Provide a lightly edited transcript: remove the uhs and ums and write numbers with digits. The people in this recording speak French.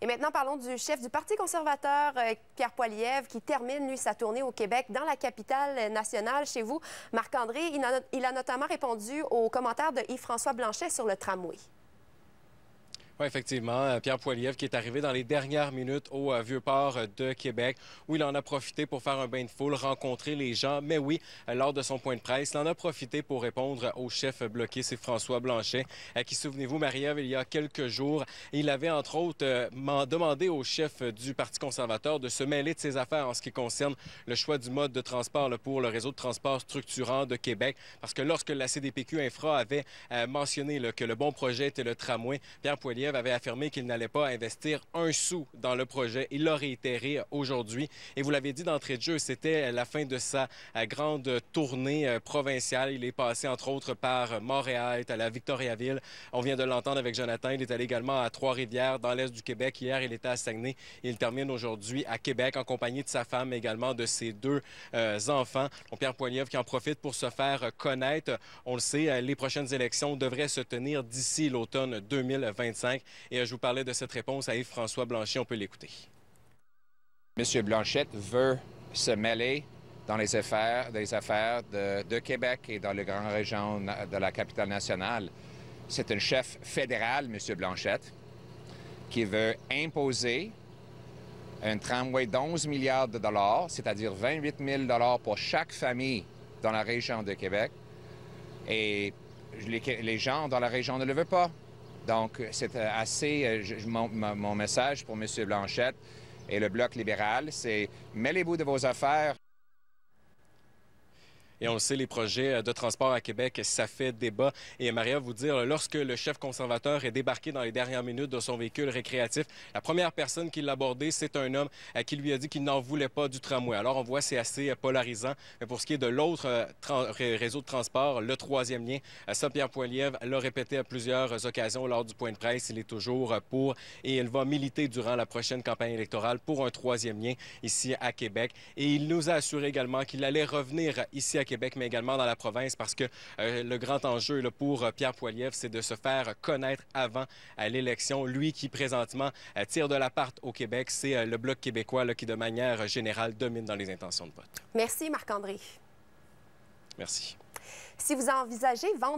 Et maintenant, parlons du chef du Parti conservateur, Pierre Poilievre, qui termine, lui, sa tournée au Québec, dans la capitale nationale, chez vous. Marc-André, il a notamment répondu aux commentaires de Yves-François Blanchet sur le tramway. Oui, effectivement. Pierre Poilievre qui est arrivé dans les dernières minutes au Vieux-Port de Québec, où il en a profité pour faire un bain de foule, rencontrer les gens. Mais oui, lors de son point de presse, il en a profité pour répondre au chef bloqué, c'est François Blanchet, qui, souvenez-vous, Marie-Ève, il y a quelques jours, il avait entre autres demandé au chef du Parti conservateur de se mêler de ses affaires en ce qui concerne le choix du mode de transport pour le réseau de transport structurant de Québec. Parce que lorsque la CDPQ Infra avait mentionné que le bon projet était le tramway, Pierre Poilievre avait affirmé qu'il n'allait pas investir un sou dans le projet. Il l'a réitéré aujourd'hui. Et vous l'avez dit d'entrée de jeu, c'était la fin de sa grande tournée provinciale. Il est passé, entre autres, par Montréal, est allé à Victoriaville. On vient de l'entendre avec Jonathan. Il est allé également à Trois-Rivières, dans l'est du Québec. Hier, il était à Saguenay. Il termine aujourd'hui à Québec, en compagnie de sa femme, mais également de ses deux enfants. Donc, Pierre Poilievre qui en profite pour se faire connaître. On le sait, les prochaines élections devraient se tenir d'ici l'automne 2025. Et je vous parlais de cette réponse à Yves-François Blanchet. On peut l'écouter. M. Blanchette veut se mêler dans les affaires de Québec et dans les grandes régions de la capitale nationale. C'est un chef fédéral, M. Blanchette, qui veut imposer un tramway d'11 milliards de dollars, c'est-à-dire 28 000 $ pour chaque famille dans la région de Québec. Et les gens dans la région ne le veulent pas. Donc, c'est assez... mon message pour M. Blanchette et le Bloc libéral, c'est mêlez-vous de vos affaires. Et on le sait, les projets de transport à Québec, ça fait débat. Et Marie-Ève, vous dire, lorsque le chef conservateur est débarqué dans les dernières minutes de son véhicule récréatif, la première personne qui l'a abordé, c'est un homme qui lui a dit qu'il n'en voulait pas du tramway. Alors, on voit, c'est assez polarisant. Mais pour ce qui est de l'autre réseau de transport, le troisième lien, ça, Pierre Poilievre l'a répété à plusieurs occasions lors du point de presse. Il est toujours pour et il va militer durant la prochaine campagne électorale pour un troisième lien ici à Québec. Et il nous a assuré également qu'il allait revenir ici à Québec, mais également dans la province, parce que le grand enjeu pour Pierre Poilievre, c'est de se faire connaître avant l'élection. Lui qui, présentement, tire de l'appart au Québec, c'est le Bloc québécois qui, de manière générale, domine dans les intentions de vote. Merci, Marc-André. Merci. Si vous envisagez vendre